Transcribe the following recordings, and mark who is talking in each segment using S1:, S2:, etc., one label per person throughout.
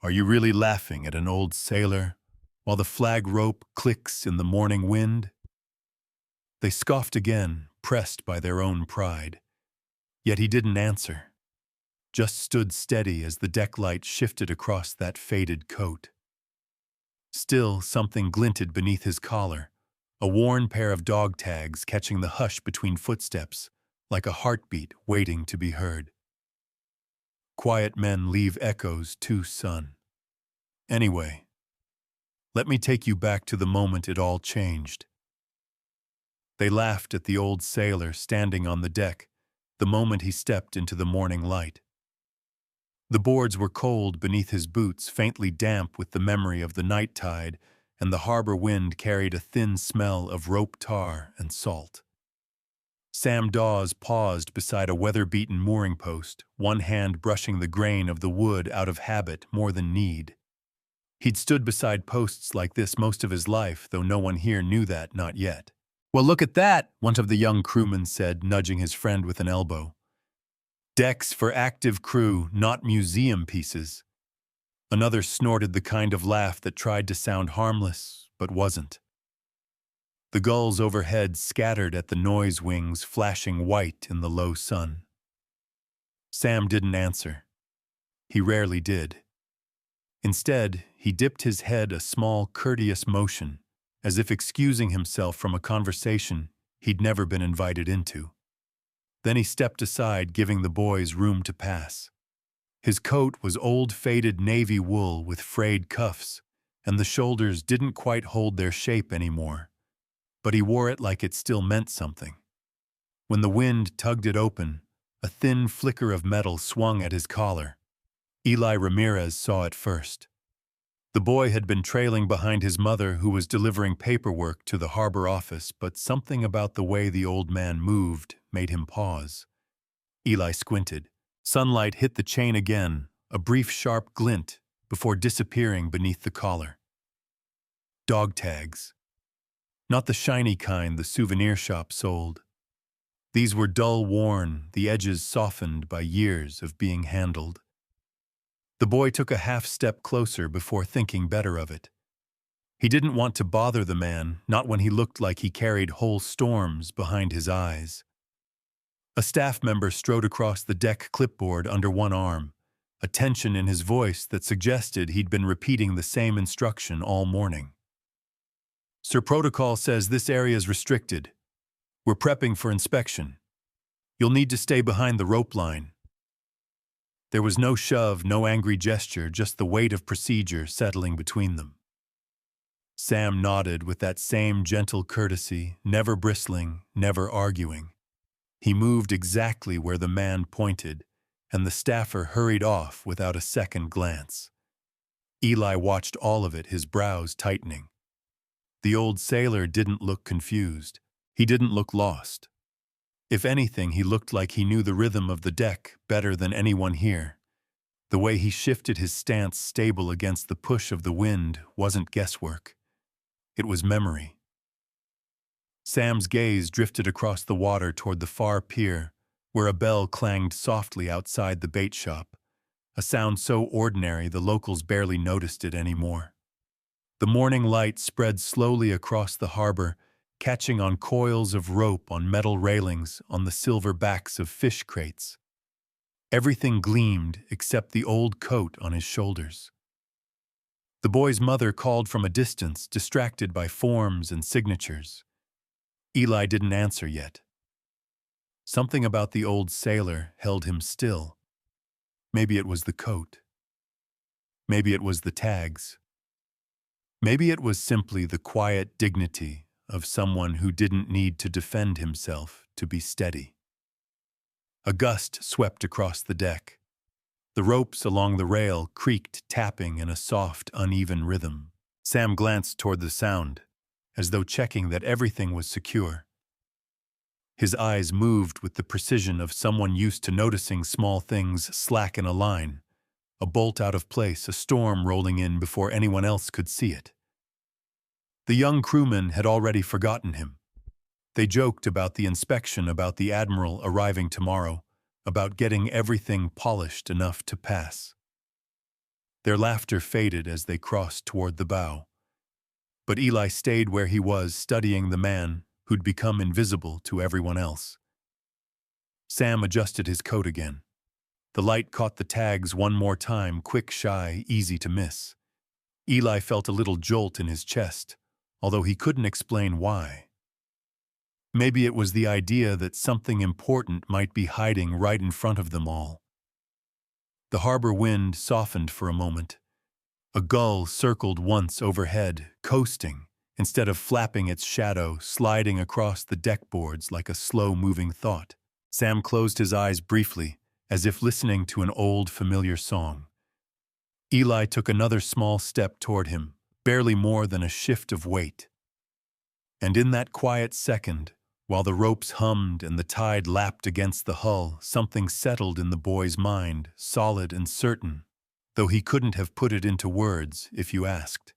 S1: Are you really laughing at an old sailor while the flag rope clicks in the morning wind? They scoffed again, pressed by their own pride. Yet he didn't answer, just stood steady as the deck light shifted across that faded coat. Still, something glinted beneath his collar, a worn pair of dog tags catching the hush between footsteps, like a heartbeat waiting to be heard. Quiet men leave echoes too, son. Anyway, let me take you back to the moment it all changed. They laughed at the old sailor standing on the deck, the moment he stepped into the morning light. The boards were cold beneath his boots, faintly damp with the memory of the night tide, and the harbor wind carried a thin smell of rope tar and salt. Sam Dawes paused beside a weather-beaten mooring post, one hand brushing the grain of the wood out of habit more than need. He'd stood beside posts like this most of his life, though no one here knew that, not yet. "Well, look at that," one of the young crewmen said, nudging his friend with an elbow. "Decks for active crew, not museum pieces." Another snorted the kind of laugh that tried to sound harmless, but wasn't. The gulls overhead scattered at the noise wings, flashing white in the low sun. Sam didn't answer. He rarely did. Instead, he dipped his head a small, courteous motion, as if excusing himself from a conversation he'd never been invited into. Then he stepped aside, giving the boys room to pass. His coat was old faded navy wool with frayed cuffs, and the shoulders didn't quite hold their shape anymore. But he wore it like it still meant something. When the wind tugged it open, a thin flicker of metal swung at his collar. Eli Ramirez saw it first. The boy had been trailing behind his mother, who was delivering paperwork to the harbor office, but something about the way the old man moved made him pause. Eli squinted. Sunlight hit the chain again, a brief sharp glint, before disappearing beneath the collar. Dog tags. Not the shiny kind the souvenir shop sold. These were dull-worn, the edges softened by years of being handled. The boy took a half-step closer before thinking better of it. He didn't want to bother the man, not when he looked like he carried whole storms behind his eyes. A staff member strode across the deck, clipboard under one arm, a tension in his voice that suggested he'd been repeating the same instruction all morning. "Sir, protocol says this area is restricted. We're prepping for inspection. You'll need to stay behind the rope line." There was no shove, no angry gesture, just the weight of procedure settling between them. Sam nodded with that same gentle courtesy, never bristling, never arguing. He moved exactly where the man pointed, and the staffer hurried off without a second glance. Eli watched all of it, his brows tightening. The old sailor didn't look confused. He didn't look lost. If anything, he looked like he knew the rhythm of the deck better than anyone here. The way he shifted his stance stable against the push of the wind wasn't guesswork. It was memory. Sam's gaze drifted across the water toward the far pier, where a bell clanged softly outside the bait shop, a sound so ordinary the locals barely noticed it anymore. The morning light spread slowly across the harbor, catching on coils of rope on metal railings on the silver backs of fish crates. Everything gleamed except the old coat on his shoulders. The boy's mother called from a distance, distracted by forms and signatures. Eli didn't answer yet. Something about the old sailor held him still. Maybe it was the coat. Maybe it was the tags. Maybe it was simply the quiet dignity of someone who didn't need to defend himself to be steady. A gust swept across the deck. The ropes along the rail creaked, tapping in a soft, uneven rhythm. Sam glanced toward the sound, as though checking that everything was secure. His eyes moved with the precision of someone used to noticing small things slack in a line, a bolt out of place, a storm rolling in before anyone else could see it. The young crewmen had already forgotten him. They joked about the inspection, about the Admiral arriving tomorrow, about getting everything polished enough to pass. Their laughter faded as they crossed toward the bow. But Eli stayed where he was, studying the man who'd become invisible to everyone else. Sam adjusted his coat again. The light caught the tags one more time, quick, shy, easy to miss. Eli felt a little jolt in his chest, although he couldn't explain why. Maybe it was the idea that something important might be hiding right in front of them all. The harbor wind softened for a moment. A gull circled once overhead, coasting, instead of flapping its shadow, sliding across the deckboards like a slow-moving thought. Sam closed his eyes briefly, as if listening to an old, familiar song. Eli took another small step toward him, barely more than a shift of weight. And in that quiet second, while the ropes hummed and the tide lapped against the hull, something settled in the boy's mind, solid and certain, though he couldn't have put it into words if you asked.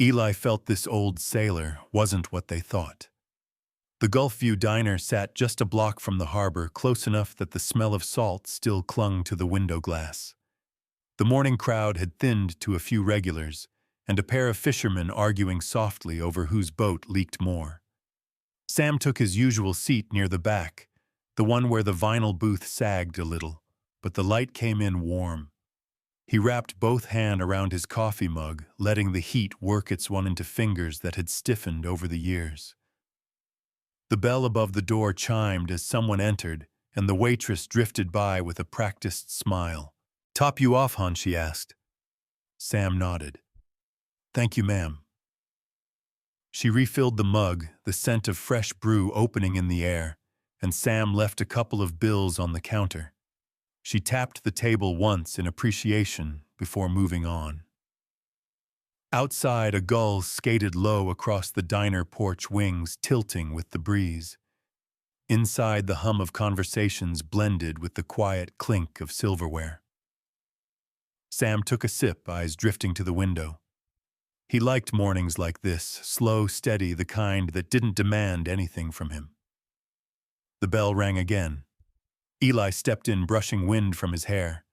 S1: Eli felt this old sailor wasn't what they thought. The Gulfview Diner sat just a block from the harbor, close enough that the smell of salt still clung to the window glass. The morning crowd had thinned to a few regulars, and a pair of fishermen arguing softly over whose boat leaked more. Sam took his usual seat near the back, the one where the vinyl booth sagged a little, but the light came in warm. He wrapped both hands around his coffee mug, letting the heat work its way into fingers that had stiffened over the years. The bell above the door chimed as someone entered, and the waitress drifted by with a practiced smile. "Top you off, hon?" she asked. Sam nodded. "Thank you, ma'am." She refilled the mug, the scent of fresh brew opening in the air, and Sam left a couple of bills on the counter. She tapped the table once in appreciation before moving on. Outside, a gull skated low across the diner porch, wings tilting with the breeze. Inside, the hum of conversations blended with the quiet clink of silverware. Sam took a sip, eyes drifting to the window. He liked mornings like this, slow, steady, the kind that didn't demand anything from him. The bell rang again. Eli stepped in, brushing wind from his hair.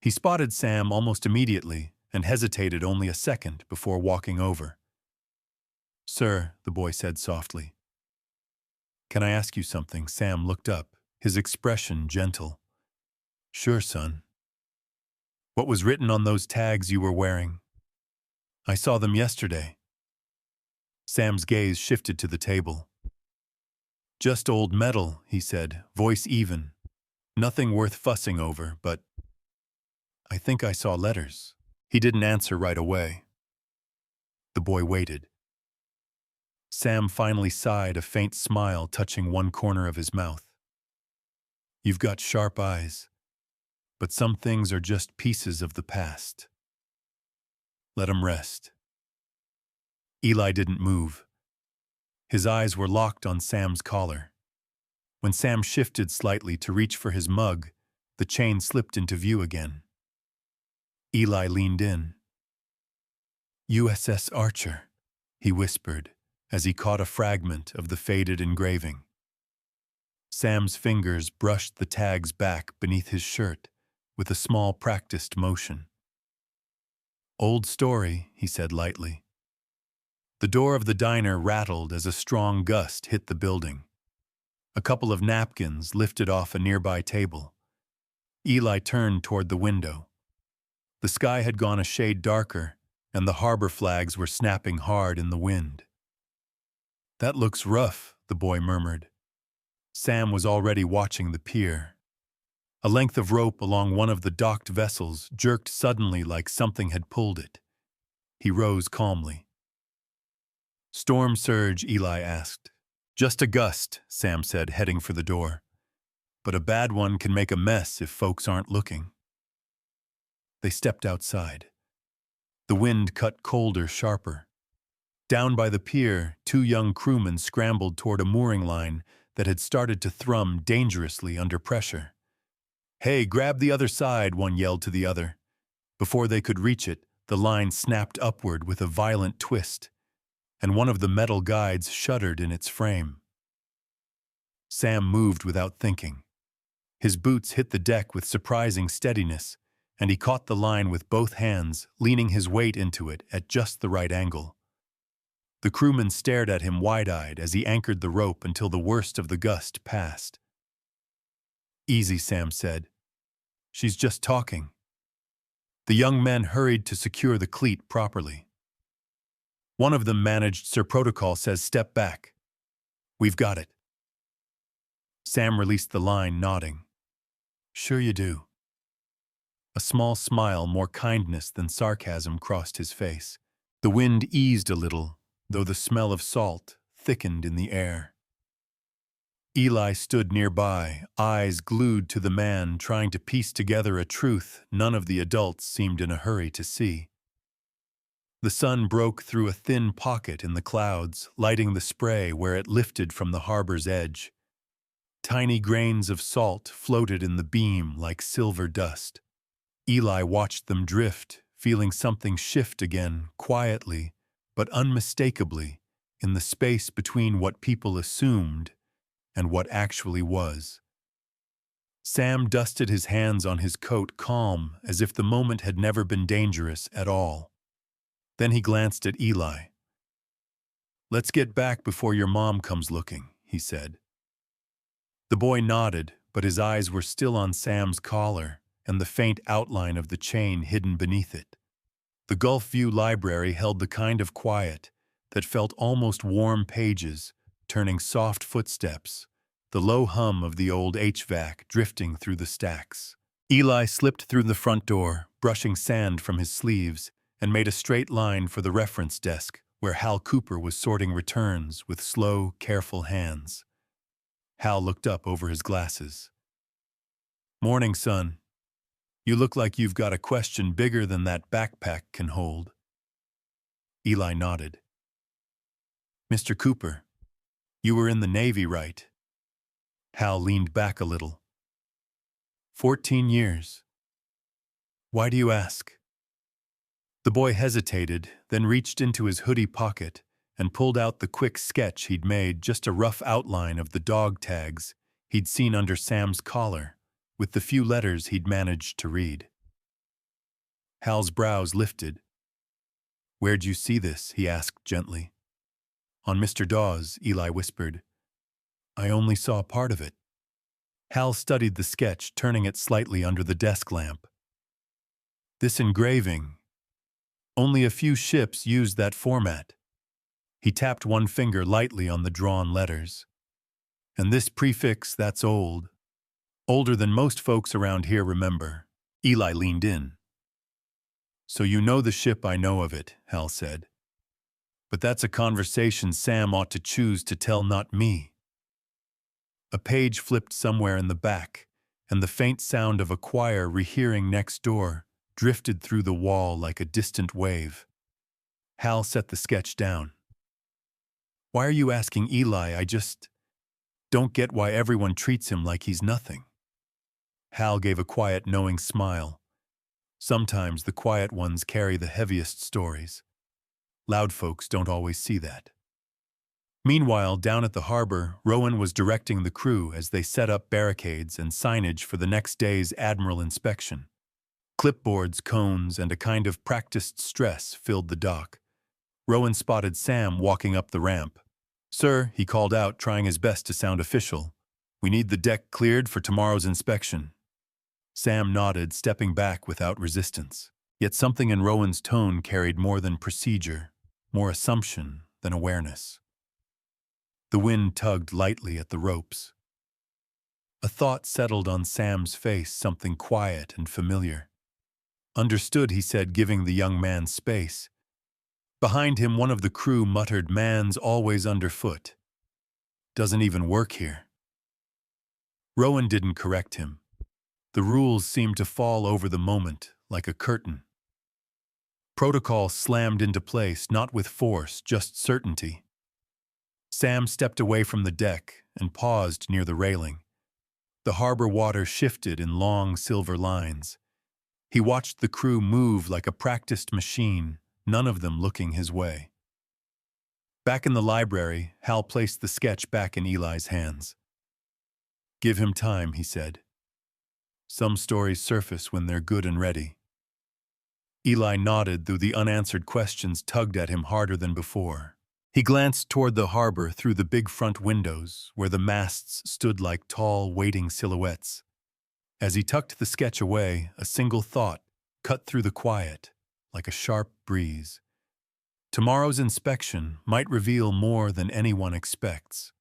S1: He spotted Sam almost immediately and hesitated only a second before walking over. "Sir," the boy said softly. "Can I ask you something?" Sam looked up, his expression gentle. "Sure, son." "What was written on those tags you were wearing?" "I saw them yesterday." Sam's gaze shifted to the table. "Just old metal," he said, voice even. "Nothing worth fussing over, but I think I saw letters." He didn't answer right away. The boy waited. Sam finally sighed, a faint smile touching one corner of his mouth. "You've got sharp eyes, but some things are just pieces of the past. Let 'em rest." Eli didn't move. His eyes were locked on Sam's collar. When Sam shifted slightly to reach for his mug, the chain slipped into view again. Eli leaned in. "USS Archer," he whispered as he caught a fragment of the faded engraving. Sam's fingers brushed the tags back beneath his shirt with a small practiced motion. "Old story," he said lightly. The door of the diner rattled as a strong gust hit the building. A couple of napkins lifted off a nearby table. Eli turned toward the window. The sky had gone a shade darker, and the harbor flags were snapping hard in the wind. "That looks rough," the boy murmured. Sam was already watching the pier. A length of rope along one of the docked vessels jerked suddenly like something had pulled it. He rose calmly. "Storm surge?" Eli asked. "Just a gust," Sam said, heading for the door. "But a bad one can make a mess if folks aren't looking." They stepped outside. The wind cut colder, sharper. Down by the pier, two young crewmen scrambled toward a mooring line that had started to thrum dangerously under pressure. "Hey, grab the other side," one yelled to the other. Before they could reach it, the line snapped upward with a violent twist, and one of the metal guides shuddered in its frame. Sam moved without thinking. His boots hit the deck with surprising steadiness, and he caught the line with both hands, leaning his weight into it at just the right angle. The crewman stared at him wide-eyed as he anchored the rope until the worst of the gust passed. "Easy," Sam said. "She's just talking." The young men hurried to secure the cleat properly. One of them managed, "Sir, protocol says step back." "We've got it." Sam released the line, nodding. "Sure you do." A small smile, more kindness than sarcasm, crossed his face. The wind eased a little, though the smell of salt thickened in the air. Eli stood nearby, eyes glued to the man, trying to piece together a truth none of the adults seemed in a hurry to see. The sun broke through a thin pocket in the clouds, lighting the spray where it lifted from the harbor's edge. Tiny grains of salt floated in the beam like silver dust. Eli watched them drift, feeling something shift again, quietly, but unmistakably, in the space between what people assumed and what actually was. Sam dusted his hands on his coat, calm, as if the moment had never been dangerous at all. Then he glanced at Eli. "Let's get back before your mom comes looking," he said. The boy nodded, but his eyes were still on Sam's collar and the faint outline of the chain hidden beneath it. The Gulf View Library held the kind of quiet that felt almost warm pages, turning soft footsteps, the low hum of the old HVAC drifting through the stacks. Eli slipped through the front door, brushing sand from his sleeves, and made a straight line for the reference desk, where Hal Cooper was sorting returns with slow, careful hands. Hal looked up over his glasses. "Morning, son. You look like you've got a question bigger than that backpack can hold." Eli nodded. "Mr. Cooper, you were in the Navy, right?" Hal leaned back a little. 14 years. "Why do you ask?" The boy hesitated, then reached into his hoodie pocket and pulled out the quick sketch he'd made, just a rough outline of the dog tags he'd seen under Sam's collar, with the few letters he'd managed to read. Hal's brows lifted. "Where'd you see this?" he asked gently. "On Mr. Dawes," Eli whispered. "I only saw part of it." Hal studied the sketch, turning it slightly under the desk lamp. "This engraving, only a few ships used that format." He tapped one finger lightly on the drawn letters. "And this prefix, that's old. Older than most folks around here remember." Eli leaned in. "So you know the ship, I know of it," Hal said. "But that's a conversation Sam ought to choose to tell, not me." A page flipped somewhere in the back, and the faint sound of a choir rehearing next door drifted through the wall like a distant wave. Hal set the sketch down. "Why are you asking Eli? I just don't get why everyone treats him like he's nothing." Hal gave a quiet, knowing smile. Sometimes the quiet ones carry the heaviest stories. Loud folks don't always see that. Meanwhile, down at the harbor, Rowan was directing the crew as they set up barricades and signage for the next day's Admiral inspection. Clipboards, cones, and a kind of practiced stress filled the dock. Rowan spotted Sam walking up the ramp. "Sir," he called out, trying his best to sound official, "we need the deck cleared for tomorrow's inspection." Sam nodded, stepping back without resistance. Yet something in Rowan's tone carried more than procedure, more assumption than awareness. The wind tugged lightly at the ropes. A thought settled on Sam's face, something quiet and familiar. "Understood," he said, giving the young man space. Behind him, one of the crew muttered, "Man's always underfoot. Doesn't even work here." Rowan didn't correct him. The rules seemed to fall over the moment, like a curtain. Protocol slammed into place, not with force, just certainty. Sam stepped away from the deck and paused near the railing. The harbor water shifted in long silver lines. He watched the crew move like a practiced machine, none of them looking his way. Back in the library, Hal placed the sketch back in Eli's hands. "Give him time," he said. Some stories surface when they're good and ready. Eli nodded, though the unanswered questions tugged at him harder than before. He glanced toward the harbor through the big front windows, where the masts stood like tall, waiting silhouettes. As he tucked the sketch away, a single thought cut through the quiet, like a sharp breeze. Tomorrow's inspection might reveal more than anyone expects.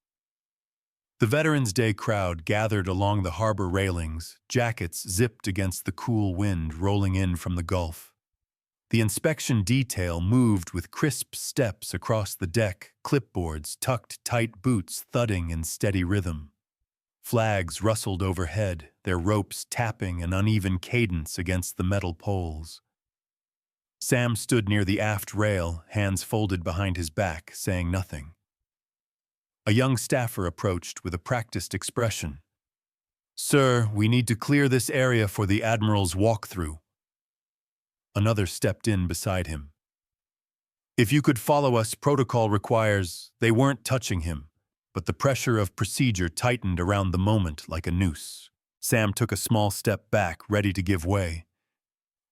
S1: The Veterans Day crowd gathered along the harbor railings, jackets zipped against the cool wind rolling in from the Gulf. The inspection detail moved with crisp steps across the deck, clipboards tucked tight, boots thudding in steady rhythm. Flags rustled overhead, their ropes tapping an uneven cadence against the metal poles. Sam stood near the aft rail, hands folded behind his back, saying nothing. A young staffer approached with a practiced expression. "Sir, we need to clear this area for the Admiral's walkthrough." Another stepped in beside him. "If you could follow us, protocol requires." They weren't touching him, but the pressure of procedure tightened around the moment like a noose. Sam took a small step back, ready to give way.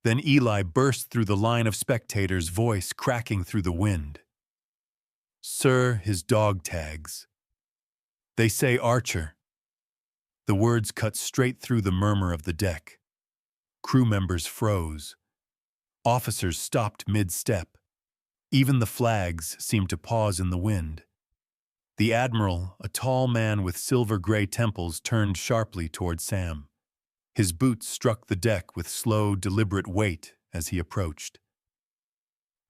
S1: Then Eli burst through the line of spectators, voice cracking through the wind. "Sir, his dog tags. They say Archer." The words cut straight through the murmur of the deck. Crew members froze. Officers stopped mid-step. Even the flags seemed to pause in the wind. The Admiral, a tall man with silver-gray temples, turned sharply toward Sam. His boots struck the deck with slow, deliberate weight as he approached.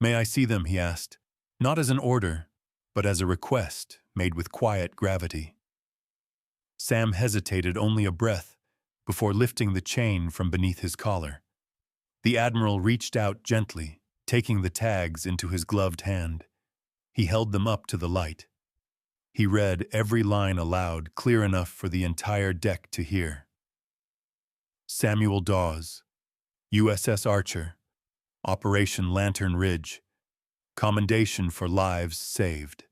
S1: "May I see them?" he asked, not as an order, but as a request made with quiet gravity. Sam hesitated only a breath before lifting the chain from beneath his collar. The Admiral reached out gently, taking the tags into his gloved hand. He held them up to the light. He read every line aloud, clear enough for the entire deck to hear. Samuel Dawes, USS Archer, Operation Lantern Ridge, commendation for lives saved.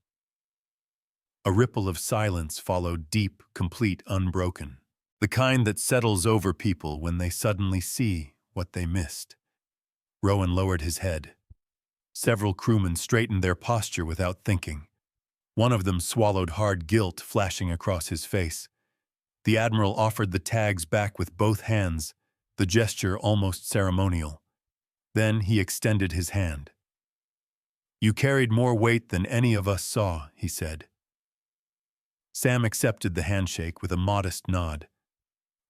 S1: A ripple of silence followed, deep, complete, unbroken. The kind that settles over people when they suddenly see what they missed. Rowan lowered his head. Several crewmen straightened their posture without thinking. One of them swallowed hard, guilt flashing across his face. The Admiral offered the tags back with both hands, the gesture almost ceremonial. Then he extended his hand. "You carried more weight than any of us saw," he said. Sam accepted the handshake with a modest nod.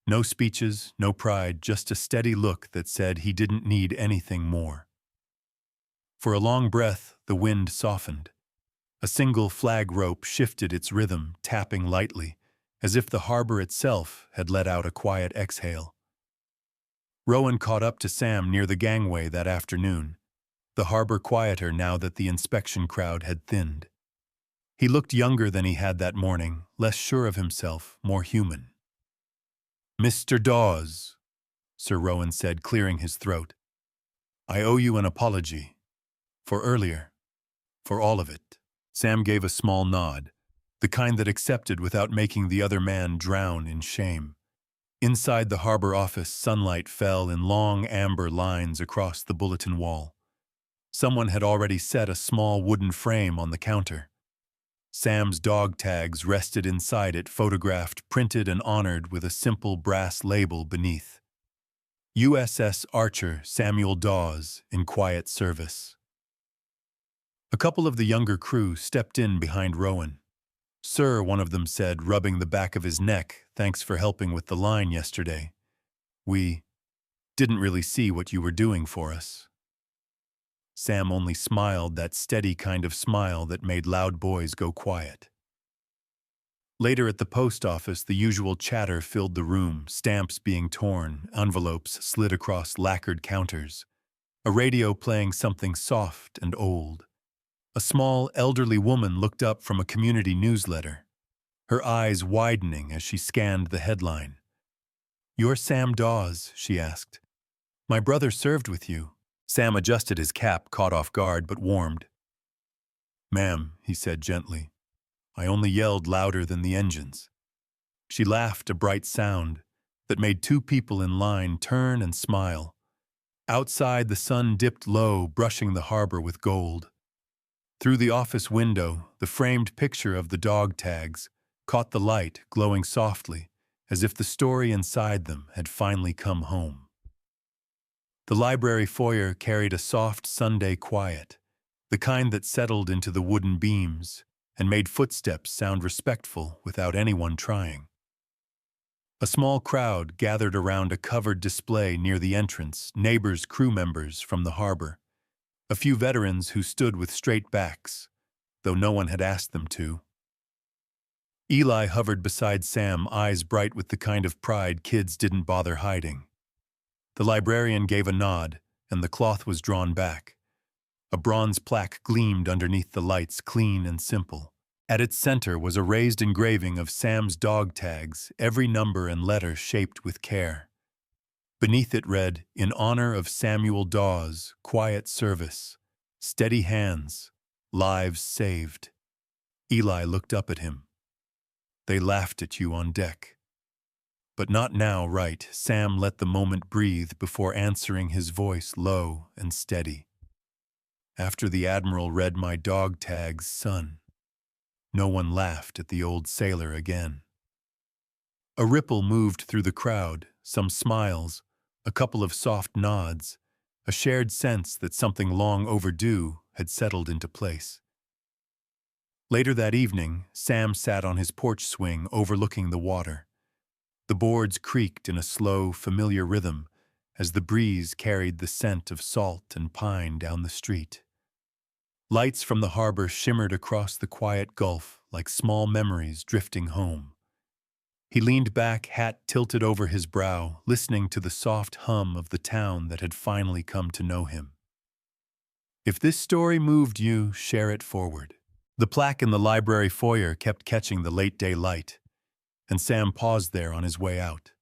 S1: No speeches, no pride, just a steady look that said he didn't need anything more. For a long breath, the wind softened. A single flag rope shifted its rhythm, tapping lightly, as if the harbor itself had let out a quiet exhale. Rowan caught up to Sam near the gangway that afternoon, the harbor quieter now that the inspection crowd had thinned. He looked younger than he had that morning, less sure of himself, more human. "Mr. Dawes," Sir Rowan said, clearing his throat, "I owe you an apology. For earlier. For all of it." Sam gave a small nod, the kind that accepted without making the other man drown in shame. Inside the harbor office, sunlight fell in long amber lines across the bulletin wall. Someone had already set a small wooden frame on the counter. Sam's dog tags rested inside it, photographed, printed, and honored with a simple brass label beneath. USS Archer, Samuel Dawes, in quiet service. A couple of the younger crew stepped in behind Rowan. "Sir," one of them said, rubbing the back of his neck, "thanks for helping with the line yesterday. We didn't really see what you were doing for us." Sam only smiled, that steady kind of smile that made loud boys go quiet. Later at the post office, the usual chatter filled the room, stamps being torn, envelopes slid across lacquered counters, a radio playing something soft and old. A small, elderly woman looked up from a community newsletter, her eyes widening as she scanned the headline. "You're Sam Dawes?" she asked. "My brother served with you." Sam adjusted his cap, caught off guard, but warmed. "Ma'am," he said gently, "I only yelled louder than the engines." She laughed, a bright sound, that made two people in line turn and smile. Outside, the sun dipped low, brushing the harbor with gold. Through the office window, the framed picture of the dog tags caught the light, glowing softly, as if the story inside them had finally come home. The library foyer carried a soft Sunday quiet, the kind that settled into the wooden beams and made footsteps sound respectful without anyone trying. A small crowd gathered around a covered display near the entrance, neighbors, crew members from the harbor. A few veterans who stood with straight backs, though no one had asked them to. Eli hovered beside Sam, eyes bright with the kind of pride kids didn't bother hiding. The librarian gave a nod, and the cloth was drawn back. A bronze plaque gleamed underneath the lights, clean and simple. At its center was a raised engraving of Sam's dog tags, every number and letter shaped with care. Beneath it read, "In honor of Samuel Dawes, quiet service, steady hands, lives saved." Eli looked up at him. "They laughed at you on deck." "But not now, right?" Sam let the moment breathe before answering, his voice low and steady. "After the Admiral read my dog tags, son." No one laughed at the old sailor again. A ripple moved through the crowd, some smiles, a couple of soft nods, a shared sense that something long overdue had settled into place. Later that evening, Sam sat on his porch swing overlooking the water. The boards creaked in a slow, familiar rhythm as the breeze carried the scent of salt and pine down the street. Lights from the harbor shimmered across the quiet gulf like small memories drifting home. He leaned back, hat tilted over his brow, listening to the soft hum of the town that had finally come to know him. If this story moved you, share it forward. The plaque in the library foyer kept catching the late-day light, and Sam paused there on his way out,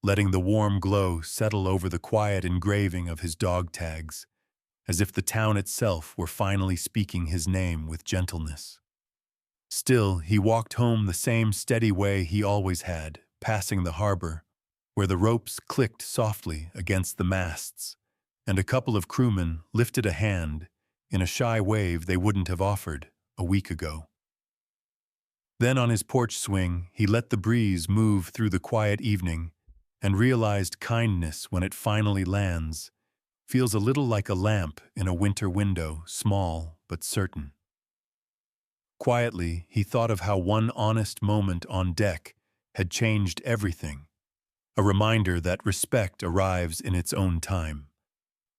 S1: letting the warm glow settle over the quiet engraving of his dog tags, as if the town itself were finally speaking his name with gentleness. Still, he walked home the same steady way he always had, passing the harbor, where the ropes clicked softly against the masts, and a couple of crewmen lifted a hand in a shy wave they wouldn't have offered a week ago. Then on his porch swing, he let the breeze move through the quiet evening and realized kindness, when it finally lands, feels a little like a lamp in a winter window, small but certain. Quietly, he thought of how one honest moment on deck had changed everything, a reminder that respect arrives in its own time.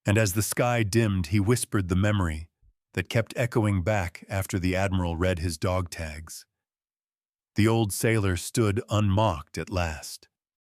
S1: And as the sky dimmed, he whispered the memory that kept echoing back after the Admiral read his dog tags. The old sailor stood unmocked at last,